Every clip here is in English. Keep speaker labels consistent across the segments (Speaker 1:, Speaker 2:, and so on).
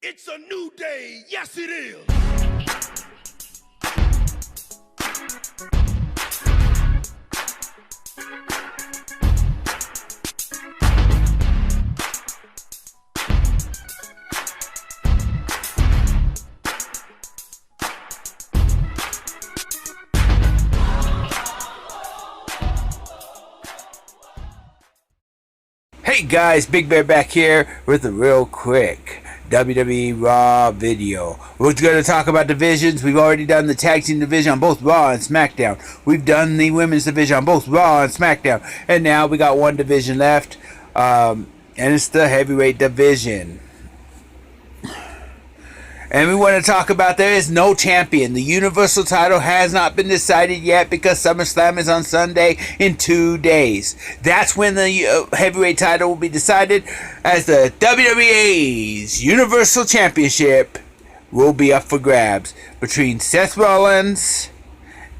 Speaker 1: It's a new day. Yes, it is.
Speaker 2: Hey guys, Big Bear back here with a real quick WWE Raw video. We're going to talk about divisions. We've already done the tag team division on both Raw and SmackDown. We've done the women's division on both Raw and SmackDown. And now we got one division left, and it's the heavyweight division. And we want to talk about there is no champion. The Universal title has not been decided yet because SummerSlam is on Sunday in 2 days. That's when the heavyweight title will be decided, as the WWE's Universal Championship will be up for grabs between Seth Rollins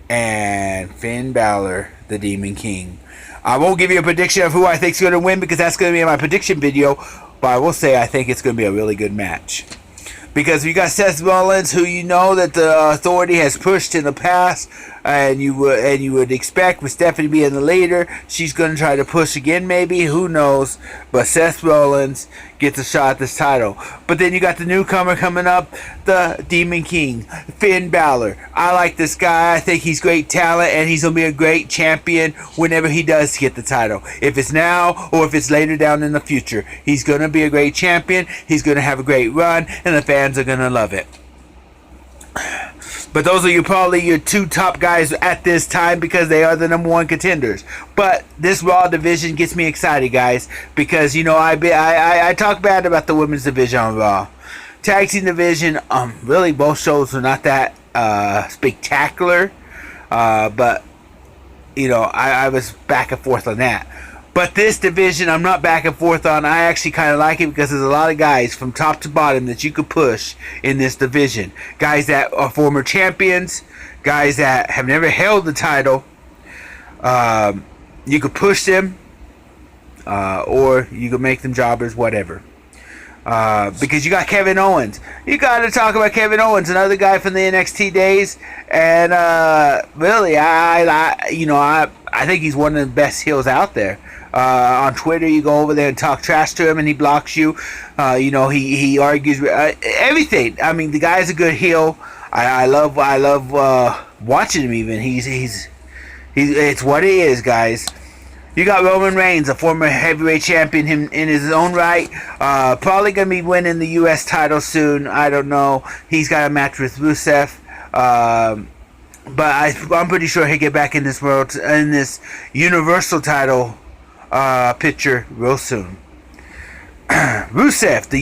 Speaker 2: and Finn Balor, the Demon King. I won't give you a prediction of who I think is going to win because that's going to be in my prediction video, but I will say I think it's going to be a really good match. Because you got Seth Rollins, who you know that the Authority has pushed in the past, and you would expect with Stephanie being the leader, she's going to try to push again, maybe, who knows? But Seth Rollins gets a shot at this title. But then you got the newcomer coming up, the Demon King, Finn Balor. I like this guy. I think he's great talent, and he's going to be a great champion whenever he does get the title. If it's now or if it's later down in the future, he's going to be a great champion. He's going to have a great run, and the fans are going to love it. But those are probably your two top guys at this time because they are the number one contenders. But this Raw division gets me excited, guys, because you know I talk bad about the women's division on Raw. Tag team division, really both shows were not that spectacular, but you know I was back and forth on that. But this division, I'm not back and forth on. I actually kind of like it because there's a lot of guys from top to bottom that you could push in this division. Guys that are former champions, guys that have never held the title. You could push them, or you could make them jobbers, whatever. Because you got Kevin Owens. You got to talk about Kevin Owens, another guy from the NXT days. And really, I think he's one of the best heels out there. On Twitter, you go over there and talk trash to him, and he blocks you. He argues everything. I mean, the guy's a good heel. I love watching him. Even he's it's what it is, guys. You got Roman Reigns, a former heavyweight champion in his own right. Probably going to be winning the U.S. title soon. I don't know. He's got a match with Rusev. But I'm pretty sure he'll get back in this Universal title picture real soon. Rusev, the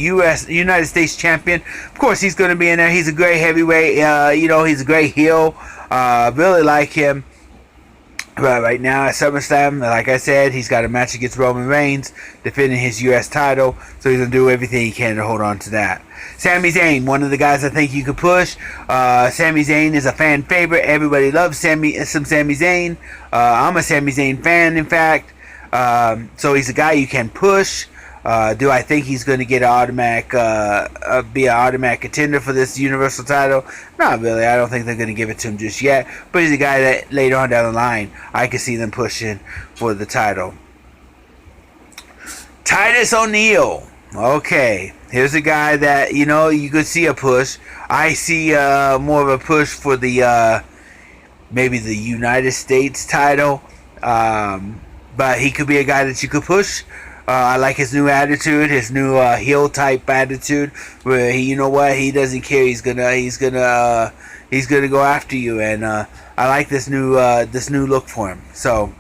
Speaker 2: United States champion. Of course, he's going to be in there. He's a great heavyweight. He's a great heel. Really like him. But right now at SummerSlam, like I said, he's got a match against Roman Reigns, defending his U.S. title. So he's going to do everything he can to hold on to that. Sami Zayn, one of the guys I think you could push. Sami Zayn is a fan favorite. Everybody loves some Sami Zayn. I'm a Sami Zayn fan, in fact. So he's a guy you can push. Do I think he's going to get be an automatic contender for this Universal title? Not really. I don't think they're going to give it to him just yet. But he's a guy that later on down the line, I can see them pushing for the title. Titus O'Neil. Okay. Here's a guy that, you could see a push. I see more of a push for the maybe the United States title. But he could be a guy that you could push. I like his new attitude, his new heel type attitude, where he doesn't care. He's gonna go after you, and I like this new look for him. So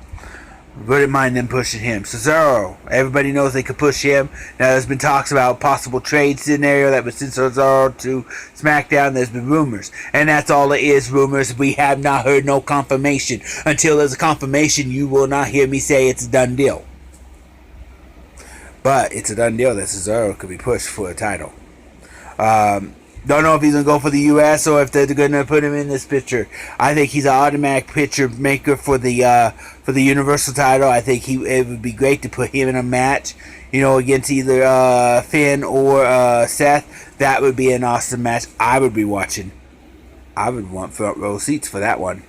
Speaker 2: wouldn't mind them pushing him. Cesaro, everybody knows they could push him. Now there's been talks about possible trade scenario that would send Cesaro to SmackDown. There's been rumors, and that's all it is, rumors. We have not heard no confirmation. Until there's a confirmation, you will not hear me say it's a done deal. But it's a done deal that Cesaro could be pushed for a title. Don't know if he's going to go for the U.S. or if they're going to put him in this picture. I think he's an automatic picture maker for the Universal title. I think it would be great to put him in a match. against either Finn or Seth. That would be an awesome match. I would be watching. I would want front row seats for that one.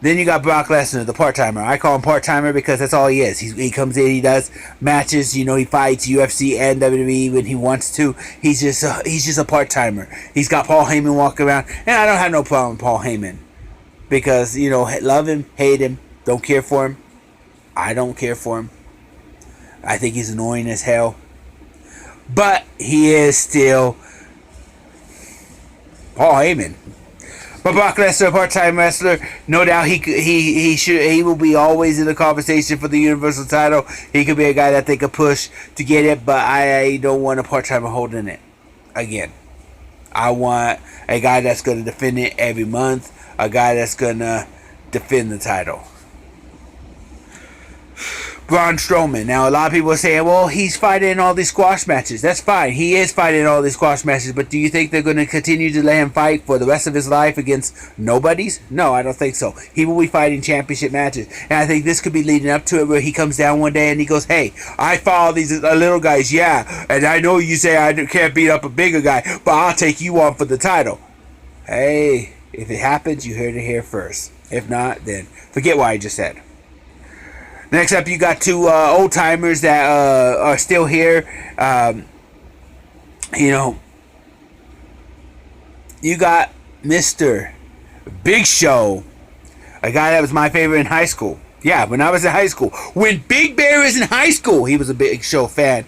Speaker 2: Then you got Brock Lesnar, the part-timer. I call him part-timer because that's all he is. He comes in, he does matches, he fights UFC and WWE when he wants to. He's just a part-timer. He's got Paul Heyman walking around, and I don't have no problem with Paul Heyman. Because, love him, hate him, don't care for him. I don't care for him. I think he's annoying as hell. But he is still Paul Heyman. But Brock Lesnar, a part-time wrestler, no doubt he will be always in the conversation for the Universal title. He could be a guy that they could push to get it, but I don't want a part-timer holding it. Again, I want a guy that's going to defend it every month, a guy that's going to defend the title. Braun Strowman. Now, a lot of people are saying, well, he's fighting in all these squash matches. That's fine. He is fighting in all these squash matches, but do you think they're going to continue to let him fight for the rest of his life against nobodies? No, I don't think so. He will be fighting championship matches, and I think this could be leading up to it where he comes down one day and he goes, hey, I fought all these little guys, yeah, and I know you say I can't beat up a bigger guy, but I'll take you on for the title. Hey, if it happens, you heard it here first. If not, then forget what I just said. Next up, you got two old-timers that are still here. You got Mr. Big Show, a guy that was my favorite in high school. Yeah, when I was in high school. When Big Bear was in high school, he was a Big Show fan.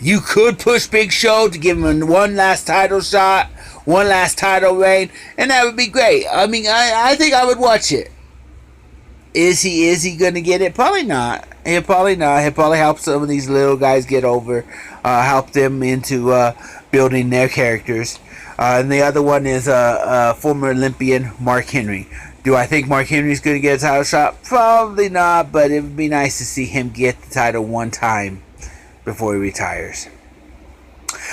Speaker 2: You could push Big Show to give him one last title shot, one last title reign, and that would be great. I mean, I think I would watch it. Is he going to get it? Probably not. He'll probably not. He'll probably help some of these little guys get over, help them into building their characters. And the other one is former Olympian Mark Henry. Do I think Mark Henry's going to get a title shot? Probably not, but it would be nice to see him get the title one time before he retires.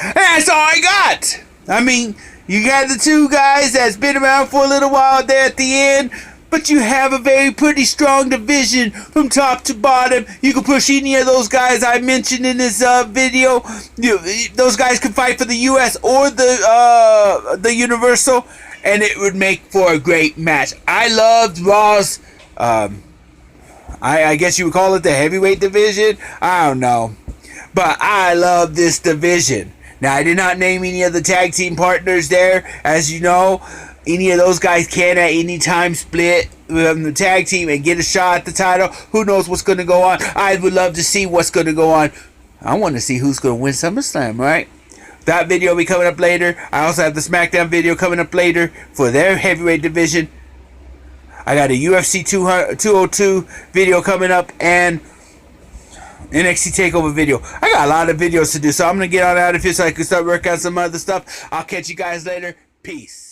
Speaker 2: And that's all I got. I mean, you got the two guys that's been around for a little while there at the end. But you have a very pretty strong division from top to bottom. You can push any of those guys I mentioned in this video. Those guys can fight for the US or the Universal, and it would make for a great match. I loved Raw's, I guess you would call it the heavyweight division. I don't know. But I love this division. Now, I did not name any of the tag team partners there, as you know. Any of those guys can at any time split from the tag team and get a shot at the title. Who knows what's going to go on? I would love to see what's going to go on. I want to see who's going to win SummerSlam, right? That video will be coming up later. I also have the SmackDown video coming up later for their heavyweight division. I got a UFC 202 video coming up and NXT TakeOver video. I got a lot of videos to do, so I'm going to get on out of here so I can start working on some other stuff. I'll catch you guys later. Peace.